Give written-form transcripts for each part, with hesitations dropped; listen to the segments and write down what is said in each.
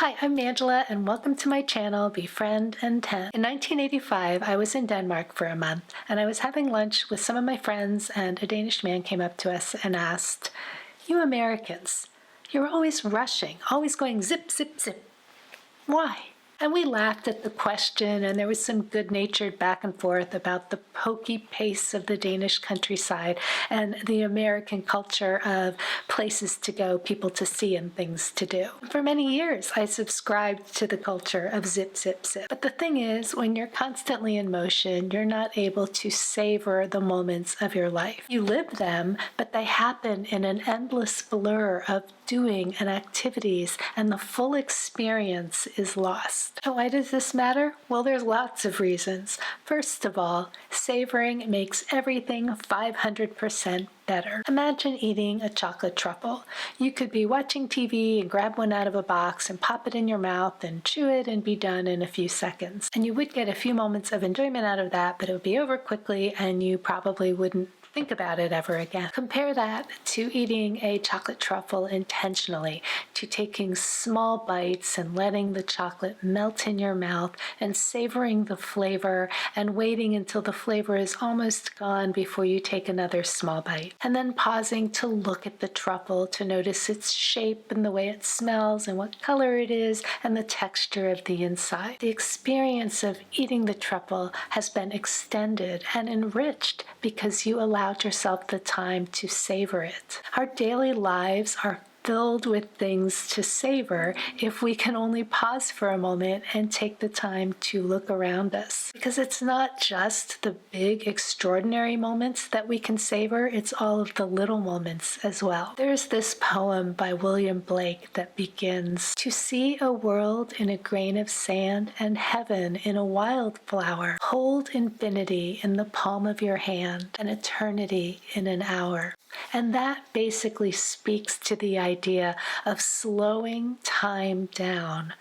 Hi, I'm Angela and welcome to my channel, Befriend and Tend. In 1985, I was in Denmark for a month and I was having lunch with some of my friends and a Danish man came up to us and asked, "You Americans, you're always rushing, always going zip, zip, zip. Why?" And we laughed at the question, and there was some good-natured back and forth about the pokey pace of the Danish countryside and the American culture of places to go, people to see, and things to do. For many years, I subscribed to the culture of zip, zip, zip. But the thing is, when you're constantly in motion, you're not able to savor the moments of your life. You live them, but they happen in an endless blur of doing and activities, and the full experience is lost. And why does this matter? Well, there's lots of reasons. First of all, savoring makes everything 500% better. Imagine eating a chocolate truffle. You could be watching TV and grab one out of a box and pop it in your mouth and chew it and be done in a few seconds. And you would get a few moments of enjoyment out of that, but it would be over quickly and you probably wouldn't think about it ever again. Compare that to eating a chocolate truffle intentionally, to taking small bites and letting the chocolate melt in your mouth and savoring the flavor and waiting until the flavor is almost gone before you take another small bite. And then pausing to look at the truffle, to notice its shape and the way it smells and what color it is and the texture of the inside. The experience of eating the truffle has been extended and enriched because you allowed yourself the time to savor it. Our daily lives are filled with things to savor if we can only pause for a moment and take the time to look around us. Because it's not just the big, extraordinary moments that we can savor, it's all of the little moments as well. There's this poem by William Blake that begins, "To see a world in a grain of sand and heaven in a wildflower, hold infinity in the palm of your hand and eternity in an hour." And that basically speaks to the idea of slowing time down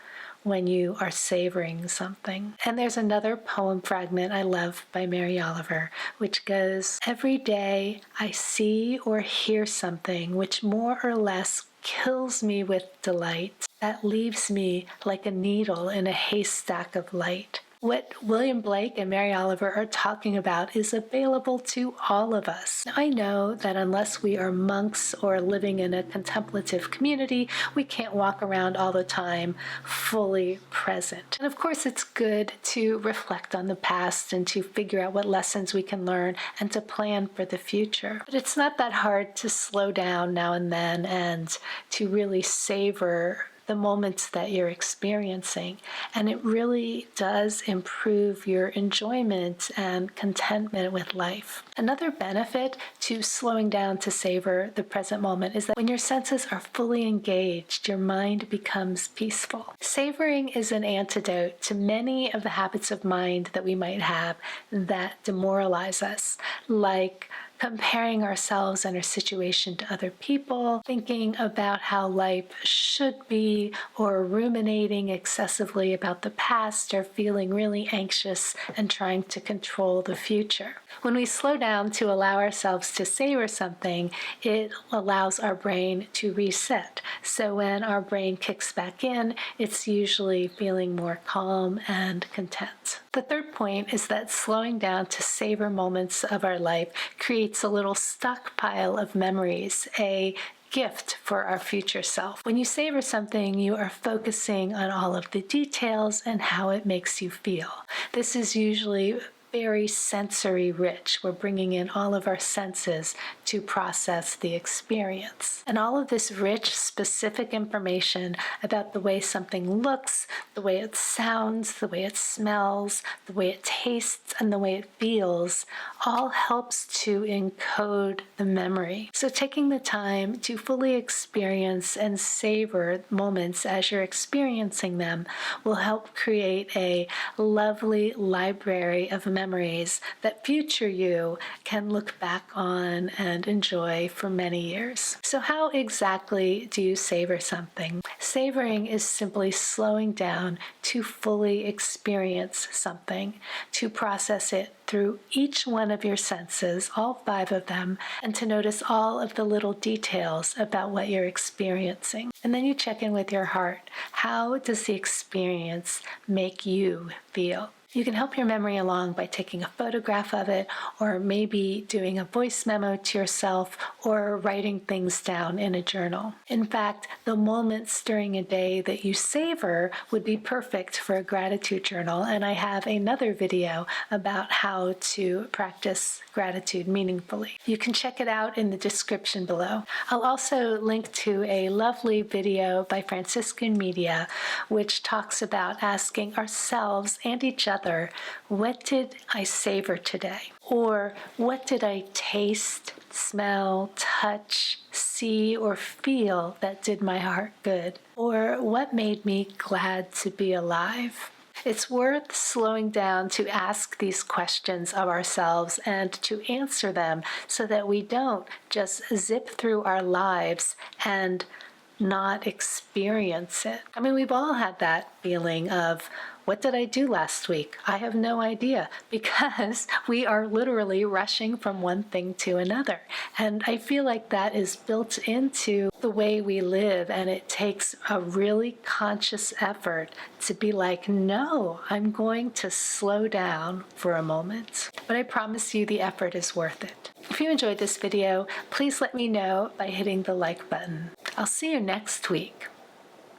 when you are savoring something. And there's another poem fragment I love by Mary Oliver, which goes, "Every day I see or hear something which more or less kills me with delight, that leaves me like a needle in a haystack of light." What William Blake and Mary Oliver are talking about is available to all of us. Now, I know that unless we are monks or living in a contemplative community, we can't walk around all the time fully present. And of course, it's good to reflect on the past and to figure out what lessons we can learn and to plan for the future. But it's not that hard to slow down now and then and to really savor the moments that you're experiencing, and it really does improve your enjoyment and contentment with life. Another benefit to slowing down to savor the present moment is that when your senses are fully engaged, your mind becomes peaceful. Savoring is an antidote to many of the habits of mind that we might have that demoralize us, like comparing ourselves and our situation to other people, thinking about how life should be, or ruminating excessively about the past, or feeling really anxious and trying to control the future. When we slow down to allow ourselves to savor something, it allows our brain to reset. So when our brain kicks back in, it's usually feeling more calm and content. The third point is that slowing down to savor moments of our life creates a little stockpile of memories, a gift for our future self. When you savor something, you are focusing on all of the details and how it makes you feel. This is usually very sensory rich. We're bringing in all of our senses to process the experience. And all of this rich, specific information about the way something looks, the way it sounds, the way it smells, the way it tastes, and the way it feels all helps to encode the memory. So taking the time to fully experience and savor moments as you're experiencing them will help create a lovely library of memories that future you can look back on and enjoy for many years. So how exactly do you savor something? Savoring is simply slowing down to fully experience something, to process it through each one of your senses, all 5 of them, and to notice all of the little details about what you're experiencing. And then you check in with your heart. How does the experience make you feel? You can help your memory along by taking a photograph of it, or maybe doing a voice memo to yourself, or writing things down in a journal. In fact, the moments during a day that you savor would be perfect for a gratitude journal, and I have another video about how to practice gratitude meaningfully. You can check it out in the description below. I'll also link to a lovely video by Franciscan Media, which talks about asking ourselves and each other, what did I savor today? Or what did I taste, smell, touch, see, or feel that did my heart good? Or what made me glad to be alive? It's worth slowing down to ask these questions of ourselves and to answer them so that we don't just zip through our lives and not experience it. I mean, we've all had that feeling of, what did I do last week? I have no idea, because we are literally rushing from one thing to another. And I feel like that is built into the way we live, and it takes a really conscious effort to be like, no, I'm going to slow down for a moment. But I promise you the effort is worth it. If you enjoyed this video, please let me know by hitting the like button. I'll see you next week.